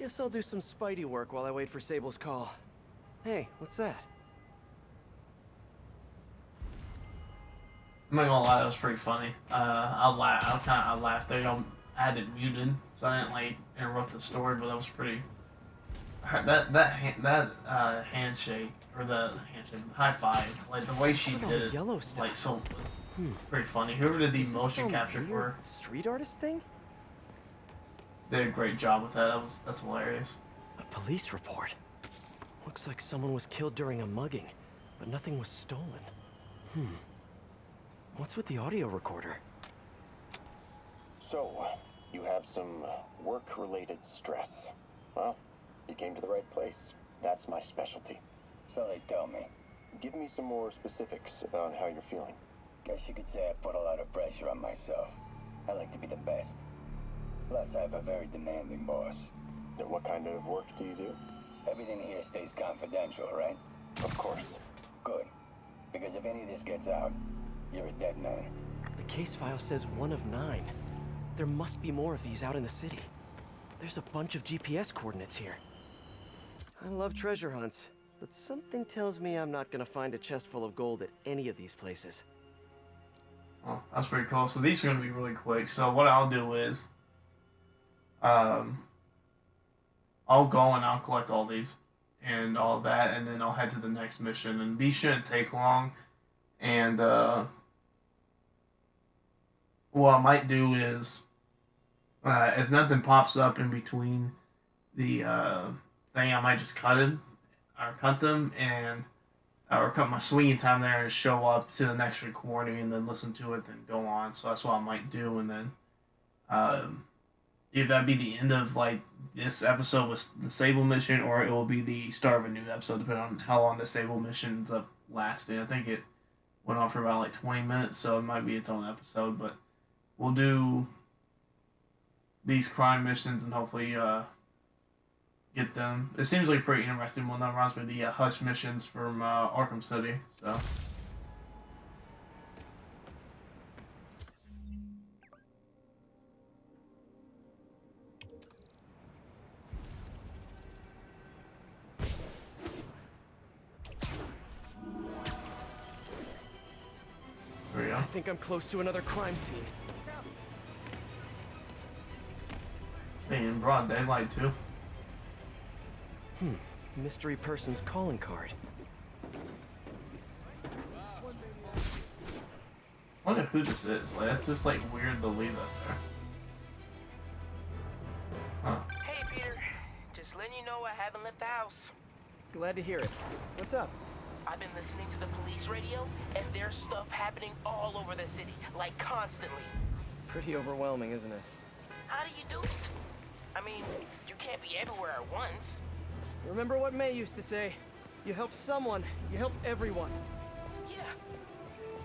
Guess I'll do some Spidey work while I wait for Sable's call. Hey, what's that? I'm not gonna lie, that was pretty funny. I laughed. I had it muted, so I didn't like interrupt the story, but that was pretty. Handshake or the high five, like the way she did it, yellow stuff? like so was pretty funny. Whoever did the Is this motion some capture for her weird street artist thing? did a great job with that. That's hilarious. A police report. Looks like someone was killed during a mugging, but nothing was stolen. What's with the audio recorder? So, you have some work-related stress. Well, you came to the right place. That's my specialty. So they tell me. Give me some more specifics about how you're feeling. Guess you could say I put a lot of pressure on myself. I like to be the best. Plus, I have a very demanding boss. And what kind of work do you do? Everything here stays confidential, right? Of course. Good. Because if any of this gets out, you're a dead man. The case file says 1 of 9. There must be more of these out in the city. There's a bunch of GPS coordinates here. I love treasure hunts, but something tells me I'm not gonna find a chest full of gold at any of these places. Oh, that's pretty cool. So these are gonna be really quick. So what I'll do is, I'll go and I'll collect all these and all of that, and then I'll head to the next mission. And these shouldn't take long. And what I might do is, if nothing pops up in between the thing, I might just cut them, and or cut my swinging time there and show up to the next recording and then listen to it and go on. So that's what I might do, and then either that'd be the end of like this episode with the Sable mission, or it will be the start of a new episode, depending on how long the Sable mission ends up lasting. I think it went on for about like 20 minutes, so it might be its own episode, but we'll do these crime missions and hopefully get them. It seems like a pretty interesting one. That reminds me of the Hush missions from Arkham City. So. There we go. I think I'm close to another crime scene. Hey, in broad daylight too. Mystery person's calling card. I wonder who this is. Like, that's just like weird to leave that there. Huh. Hey, Peter. Just letting you know I haven't left the house. Glad to hear it. What's up? I've been listening to the police radio, and there's stuff happening all over the city, like constantly. Pretty overwhelming, isn't it? How do you do it? I mean, you can't be everywhere at once. Remember what May used to say? You help someone, you help everyone. Yeah,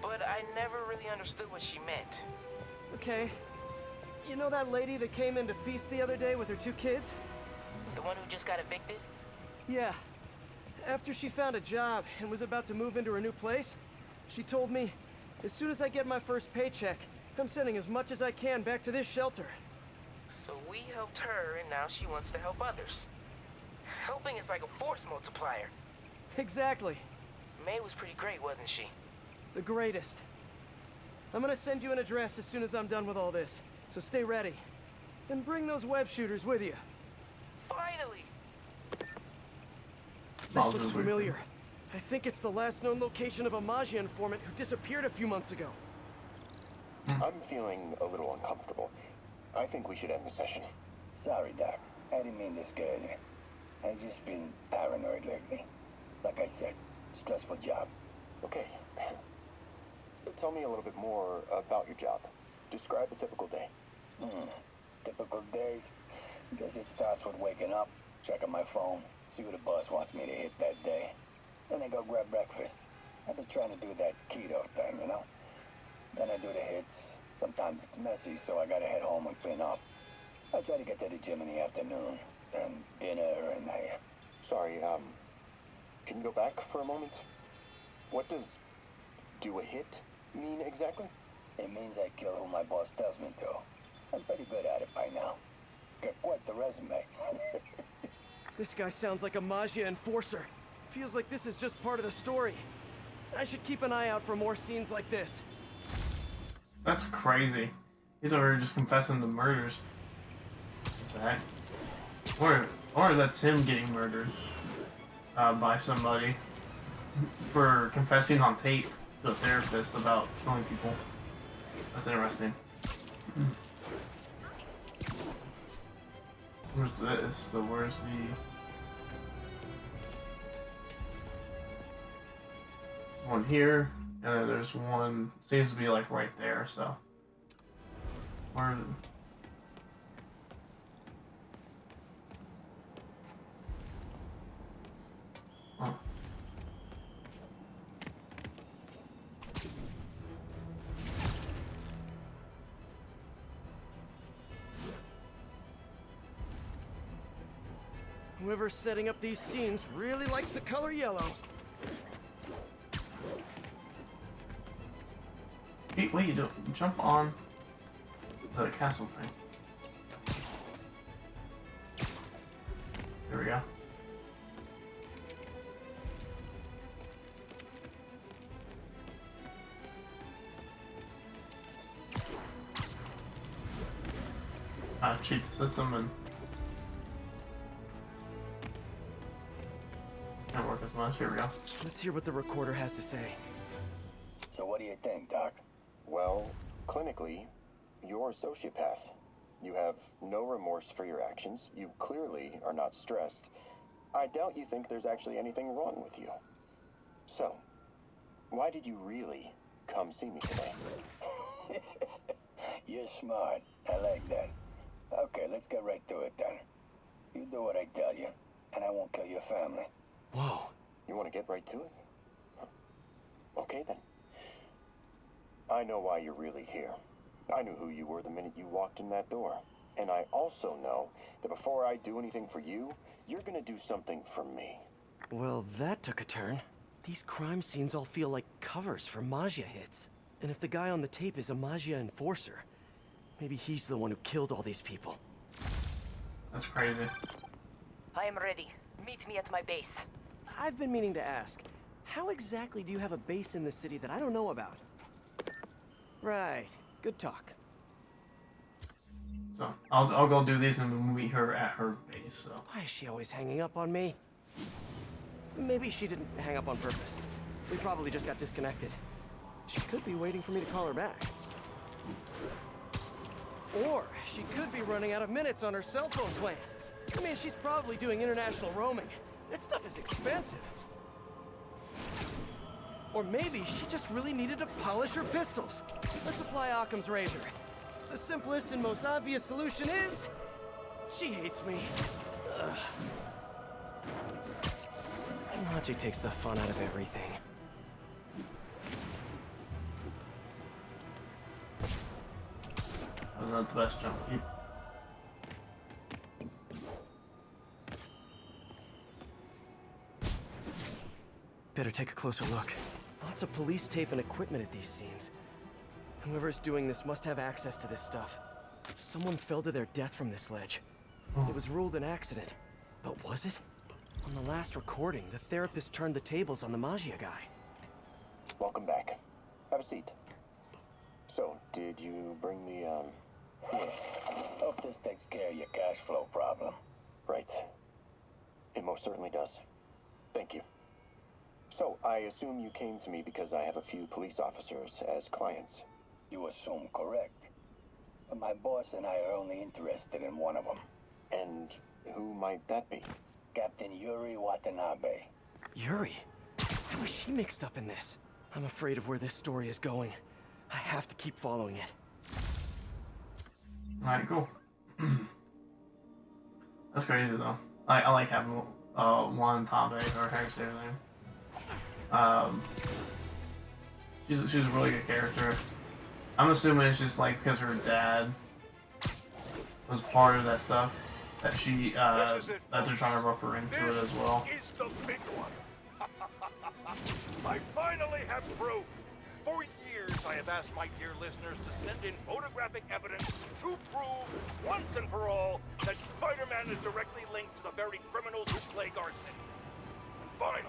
but I never really understood what she meant. Okay. You know that lady that came in to feast the other day with her 2 kids? The one who just got evicted? Yeah. After she found a job and was about to move into her new place, she told me, as soon as I get my first paycheck, I'm sending as much as I can back to this shelter. So we helped her, and now she wants to help others. Helping is like a force multiplier. Exactly. May was pretty great, wasn't she? The greatest. I'm gonna send you an address as soon as I'm done with all this, so stay ready. And bring those web shooters with you. Finally! This looks familiar. I think it's the last known location of a Maggia informant who disappeared a few months ago. I'm feeling a little uncomfortable. I think we should end the session. Sorry, Doc. I didn't mean to scare you. I've just been paranoid lately. Like I said, stressful job. Okay. Tell me a little bit more about your job. Describe a typical day. Typical day? Guess it starts with waking up, checking my phone, see who the boss wants me to hit that day. Then I go grab breakfast. I've been trying to do that keto thing, you know? Then I do the hits. Sometimes it's messy, so I gotta head home and clean up. I try to get to the gym in the afternoon, then dinner, and Sorry, can you go back for a moment? What does do a hit mean exactly? It means I kill who my boss tells me to. I'm pretty good at it by now. Got quite the resume. This guy sounds like a Magia enforcer. Feels like this is just part of the story. I should keep an eye out for more scenes like this. That's crazy. He's over here just confessing the murders. What the heck? Or that's him getting murdered by somebody for confessing on tape to a therapist about killing people. That's interesting. Where's this? So where's the... one here, and then there's one, seems to be like right there, so. Where... oh. Whoever's setting up these scenes really likes the color yellow. Wait, you don't jump on the castle thing. There we go. Cheat the system and can't work as much. Here we go. Let's hear what the recorder has to say. So what do you think, Doc? Well, clinically, you're a sociopath. You have no remorse for your actions. You clearly are not stressed. I doubt you think there's actually anything wrong with you. So, why did you really come see me today? You're smart. I like that. Okay, let's get right to it then. You do what I tell you, and I won't kill your family. Whoa. You want to get right to it? Okay then. I know why you're really here. I knew who you were the minute you walked in that door. And I also know that before I do anything for you, you're gonna do something for me. Well, that took a turn. These crime scenes all feel like covers for Magia hits. And if the guy on the tape is a Magia enforcer, maybe he's the one who killed all these people. That's crazy. I am ready. Meet me at my base. I've been meaning to ask, how exactly do you have a base in the city that I don't know about? Right. Good talk. So I'll go do these and we'll meet her at her base. So Why is she always hanging up on me? Maybe she didn't hang up on purpose. We probably just got disconnected. She could be waiting for me to call her back. Or she could be running out of minutes on her cell phone plan. I mean, she's probably doing international roaming. That stuff is expensive. Or maybe she just really needed to polish her pistols. Let's apply Occam's razor. The simplest and most obvious solution is... she hates me. Ugh. Logic takes the fun out of everything. that was not the best jump. Better take a closer look. Lots of police tape and equipment at these scenes. Whoever's doing this must have access to this stuff. Someone fell to their death from this ledge. It was ruled an accident. But was it? On the last recording, the therapist turned the tables on the Magia guy. Welcome back. Have a seat. So, did you bring the, Yeah. Hope this takes care of your cash flow problem. Right. It most certainly does. Thank you. So, I assume you came to me because I have a few police officers as clients. You assume correct. But my boss and I are only interested in one of them. And who might that be? Captain Yuri Watanabe. Yuri? How is she mixed up in this? I'm afraid of where this story is going. I have to keep following it. Alright, cool. That's crazy though. I like having Watanabe, or how you say her name. She's a really good character. I'm assuming it's just like because her dad was part of that stuff that she that they're trying to rope her into it as well. This is the big one. I finally have proof. For years, I have asked my dear listeners to send in photographic evidence to prove, once and for all, that Spider-Man is directly linked to the very criminals who plague our city. And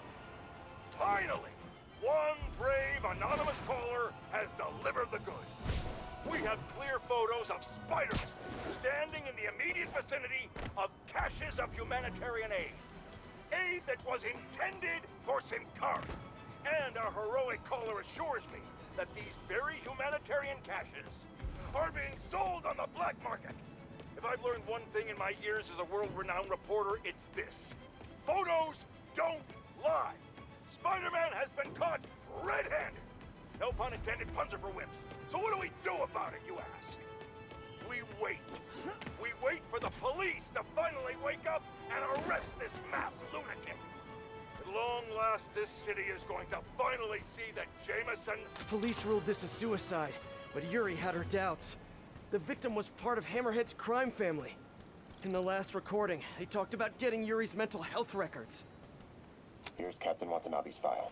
finally, one brave anonymous caller has delivered the goods. We have clear photos of Spider-Man standing in the immediate vicinity of caches of humanitarian aid. Aid that was intended for Sincari. And our heroic caller assures me that these very humanitarian caches are being sold on the black market. If I've learned one thing in my years as a world-renowned reporter, it's this. Photos don't lie. Spider-Man has been caught red-handed. No pun intended, puns are for wimps. So what do we do about it, you ask? We wait. We wait for the police to finally wake up and arrest this mass lunatic. At long last, this city is going to finally see that Jameson... Police ruled this a suicide, but Yuri had her doubts. The victim was part of Hammerhead's crime family. In the last recording, they talked about getting Yuri's mental health records. Here's Captain Watanabe's file.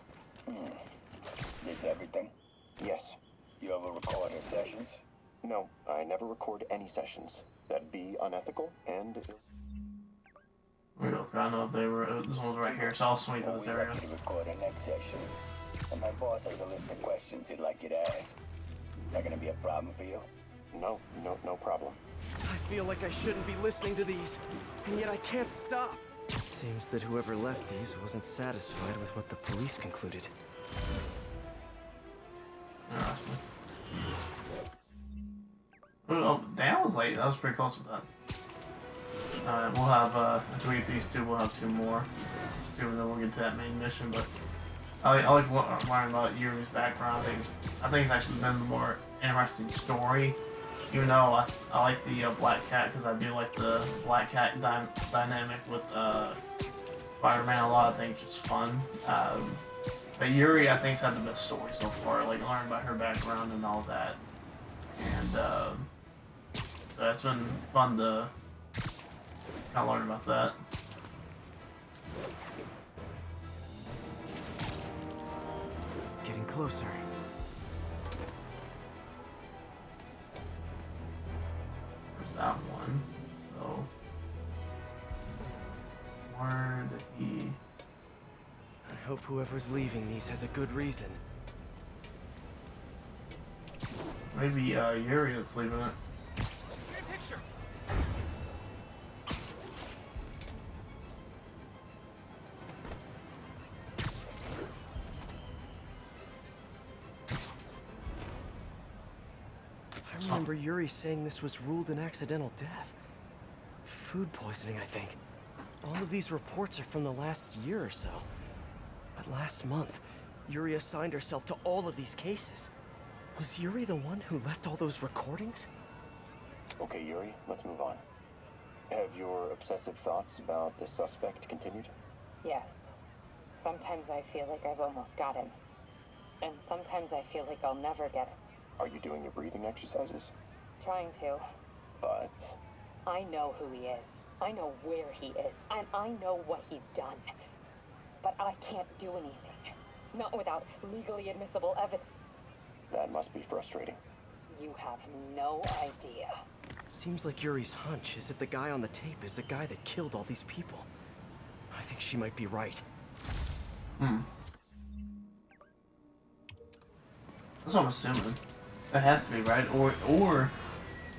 This everything? Yes. You ever record her sessions? No, I never record any sessions. That'd be unethical and... We don't know if they were. This one's right here, so I'll swing to Well, this we'd area. like you to record our next session. And my boss has a list of questions he'd like you to ask. That gonna be a problem for you? No problem. I feel like I shouldn't be listening to these, and yet I can't stop. Seems that whoever left these wasn't satisfied with what the police concluded. Interesting. Oh, that was late. That was pretty close with that. Alright, we'll have, until we get these two, we'll have two more. Just two, and then we'll get to that main mission, but I like learning about Yuri's background. I think it's actually been the more interesting story. Even though I like the Black Cat, because I do like the Black Cat dynamic with Spider-Man a lot. I think it's just fun. But Yuri, I think, has had the best story so far. Like, learning about her background and all that. And so it's been fun to kind of learn about that. Getting closer. There's that one. So where did he? I hope whoever's leaving these has a good reason. Maybe Yuri that's leaving it. Picture. I remember Yuri saying this was ruled an accidental death. Food poisoning, I think. All of these reports are from the last year or so. But last month, Yuri assigned herself to all of these cases. Was Yuri the one who left all those recordings? Okay, Yuri, let's move on. Have your obsessive thoughts about the suspect continued? Yes. Sometimes I feel like I've almost got him. And sometimes I feel like I'll never get him. Are you doing your breathing exercises? Trying to. But... I know who he is. I know where he is. And I know what he's done. But I can't do anything. Not without legally admissible evidence. that must be frustrating. You have no idea. Seems like Yuri's hunch is that the guy on the tape is the guy that killed all these people. I think she might be right. That's what I'm assuming. That has to be right. Or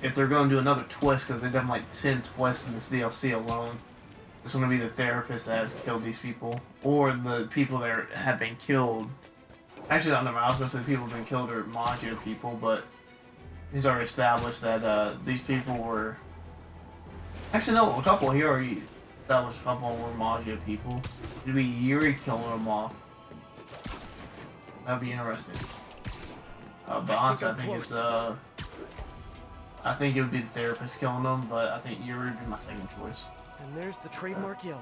if they're going to do another twist, because they've done like 10 twists in this DLC alone, it's going to be the therapist that has killed these people, or the people that have been killed. Actually, I don't know. I was going to say the people who have been killed are Maggio people, but he's already established that these people were. Actually, no, a couple. He already established a couple were Maggio people. It'd be Yuri killing them off. That'd be interesting. But honestly, I think it's I think it would be the therapist killing them, but I think Yuri would be my second choice. And there's the trademark yellow.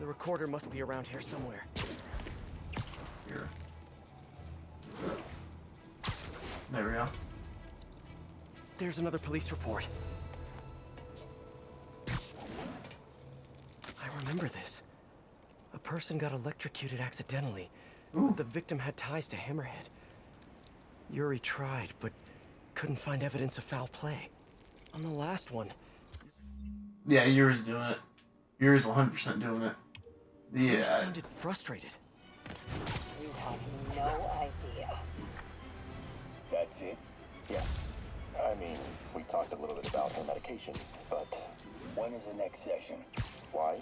The recorder must be around here somewhere. Here. There we go. There's another police report. I remember this. A person got electrocuted accidentally, but the victim had ties to Hammerhead. Yuri tried, but couldn't find evidence of foul play. On the last one, Yeah, Yuri's doing it. Yuri's 100% doing it. he Yeah. sounded frustrated. You have no idea. That's it? Yes. I mean, we talked a little bit about her medication, but When is the next session? why?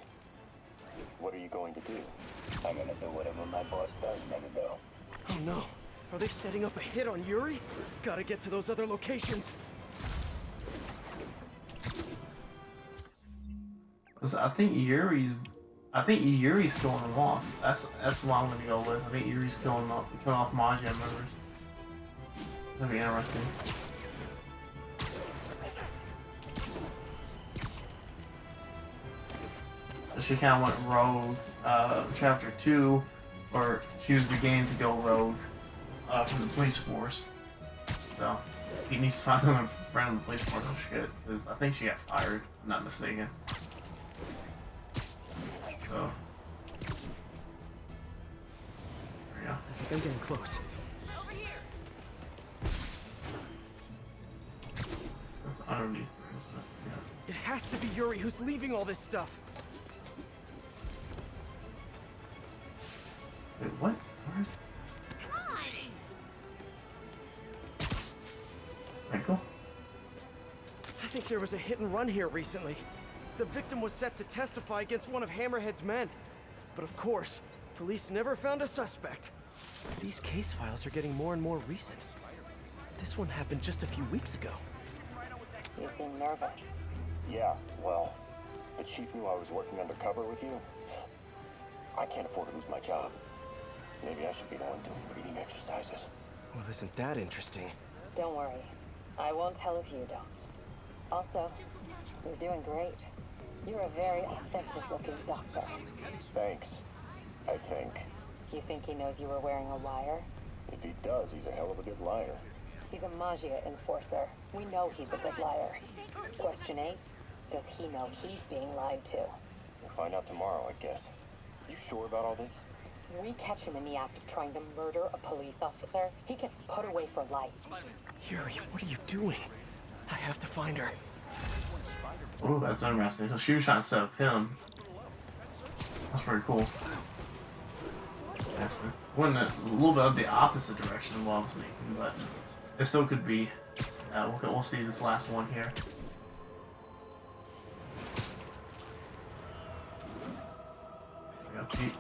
What are you going to do? I'm gonna do whatever my boss tells me to do. Oh no. Are they setting up a hit on Yuri? Gotta get to those other locations. I think Yuri's killing them off. That's what I'm gonna go with. I think Yuri's killing off Majin members. That'd be interesting. She kind of went rogue. Chapter 2, or she was beginning to go rogue from the police force. So he needs to find another friend in the police force and shit. Because I think she got fired, if I'm not mistaken. So there we go. I think I'm getting close. That's underneath there, isn't it? Yeah. It has to be Yuri who's leaving all this stuff. Wait, what? Where's Michael? I think there was a hit and run here recently. The victim was set to testify against one of Hammerhead's men. But of course, police never found a suspect. These case files are getting more and more recent. This one happened just a few weeks ago. You seem nervous. Yeah, well, the chief knew I was working undercover with you. I can't afford to lose my job. Maybe I should be the one doing breathing exercises. Well, isn't that interesting? Don't worry. I won't tell if you don't. Also, you're doing great. You're a very authentic-looking doctor. Thanks, I think. You think he knows you were wearing a wire? If he does, he's a hell of a good liar. He's a Magia enforcer. We know he's a good liar. Question is, does he know he's being lied to? We'll find out tomorrow, I guess. You sure about all this? We catch him in the act of trying to murder a police officer, he gets put away for life. Yuri, what are you doing? I have to find her. Oh, that's interesting. So she was trying to set up him. That's pretty cool. Actually, went a little bit of the opposite direction of what I was thinking, but it still could be. We'll see this last one here. There we go, Pete.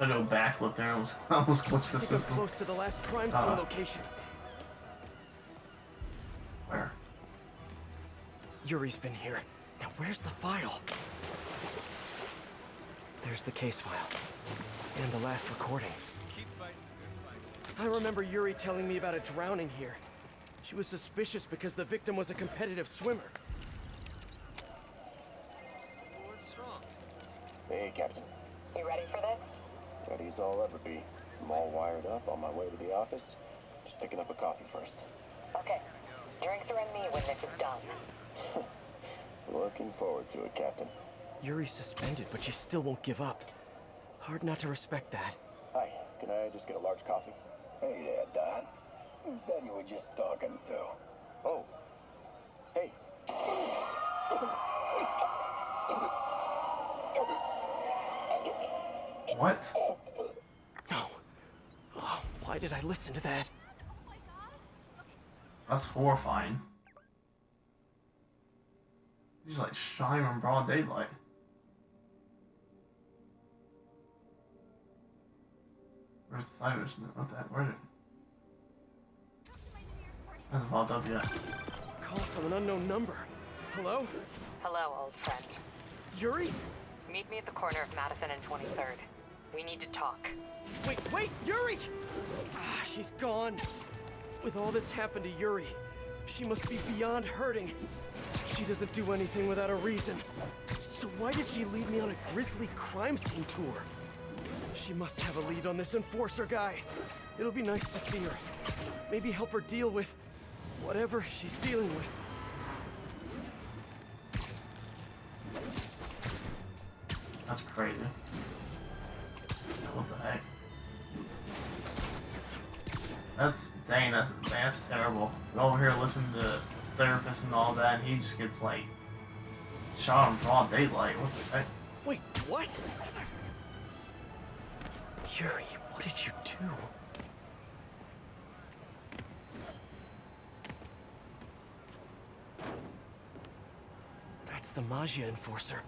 I know backflip there. I almost glitched the I think I'm system. close to the last crime scene location. Where? Yuri's been here. Now where's the file? There's the case file. And the last recording. I remember Yuri telling me about a drowning here. She was suspicious because the victim was a competitive swimmer. Hey, Captain. You ready for this? Ready as I'll ever be. I'm all wired up on my way to the office. Just picking up a coffee first. Okay. Drinks are on me when this is done. Looking forward to it, Captain. Yuri's suspended, but she still won't give up. Hard not to respect that. Hi, can I just get a large coffee? Hey there, Dad. Who's that you were just talking to? Oh. Hey. What? No. Oh, why did I listen to that? That's horrifying. He's like shot him in broad daylight. Where's the Cyrus? What that? Where did it? Hasn't popped up yet. Call from an unknown number. Hello? Hello, old friend. Yuri? Meet me at the corner of Madison and 23rd. We need to talk. Wait, Yuri! Ah, she's gone. With all that's happened to Yuri, she must be beyond hurting. She doesn't do anything without a reason. So why did she lead me on a grisly crime scene tour? She must have a lead on this enforcer guy. It'll be nice to see her. Maybe help her deal with whatever she's dealing with. That's crazy. What the heck? That's terrible. Over here listening to his therapist and all that, and he just gets like shot in broad daylight. What the heck? Wait, what? Yuri, what did you do? That's the Magia Enforcer.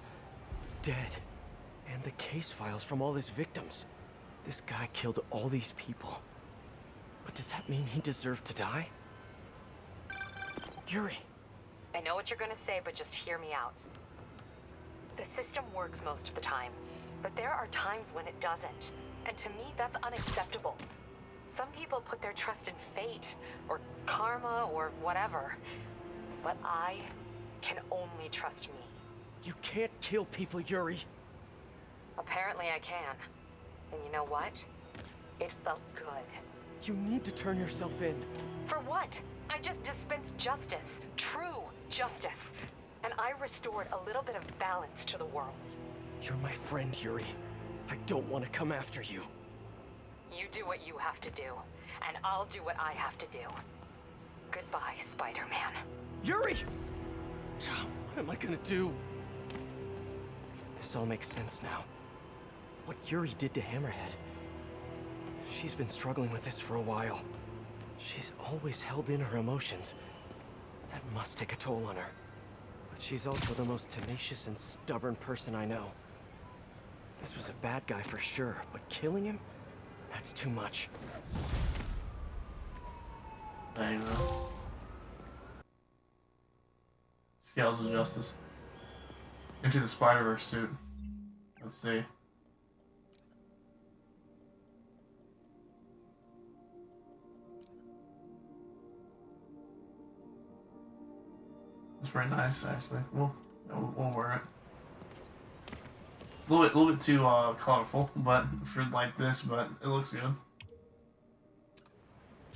Dead. And the case files from all his victims. This guy killed all these people. But does that mean he deserved to die? Yuri. I know what you're gonna say, but just hear me out. The system works most of the time, but there are times when it doesn't. And to me, that's unacceptable. Some people put their trust in fate, or karma, or whatever. But I can only trust me. You can't kill people, Yuri. Apparently I can. And you know what? It felt good. You need to turn yourself in. For what? I just dispensed justice. True justice. And I restored a little bit of balance to the world. You're my friend, Yuri. I don't want to come after you. You do what you have to do, and I'll do what I have to do. Goodbye, Spider-Man. Yuri! What am I gonna do? This all makes sense now. What Yuri did to Hammerhead. She's been struggling with this for a while. She's always held in her emotions. That must take a toll on her. But she's also the most tenacious and stubborn person I know. This was a bad guy for sure, but killing him? That's too much. There you go. Scales of Justice. Into the Spider-Verse suit. Let's see. It's very nice, actually. We'll wear it. A little bit too colorful, but for like this, but it looks good.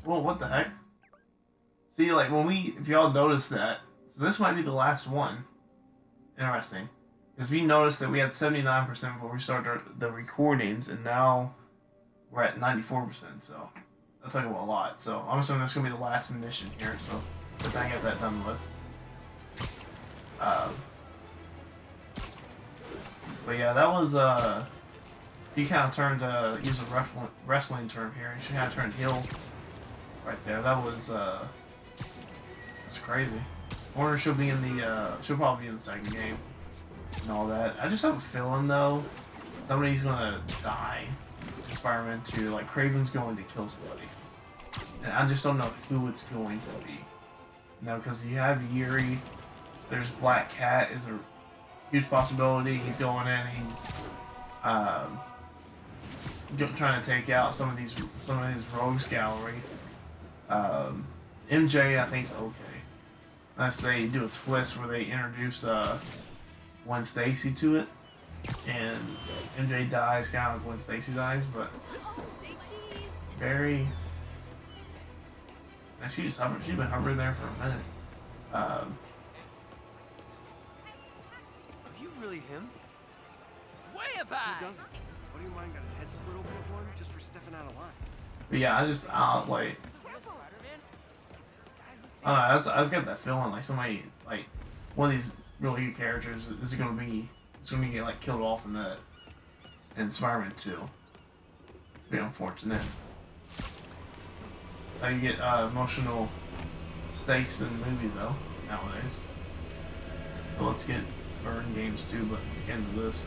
Whoa, what the heck? See, like if y'all notice that, so this might be the last one. Interesting, because we noticed that we had 79% before we started the recordings, and now we're at 94%. So that's like a lot. So I'm assuming this is gonna be the last mission here. So good thing I get that done with. But yeah, that was he kind of turned use a wrestling term here. He kind of turned heel right there. That was that's crazy. I wonder if she'll be in the she'll probably be in the second game and all that. I just have a feeling though somebody's gonna die in Spider-Man 2. Like Craven's going to kill somebody, and I just don't know who it's going to be. You know, because you have Yuri. There's Black Cat is a huge possibility. He's going in. He's trying to take out some of his rogues gallery. MJ, I think's okay, unless they do a twist where they introduce Gwen Stacy to it, and MJ dies kind of like Gwen Stacy dies, but very. And she's been hovering there for a minute. Are you really him? Way up high! Who doesn't? What do you mind got his head split open at one just for stepping out of line? But yeah, I just like. I just got that feeling like somebody like one of these really good characters is gonna be get like killed off in Spider-Man 2. Be unfortunate. How you get emotional stakes in movies though nowadays. So let's get burn games too, but let's get into this.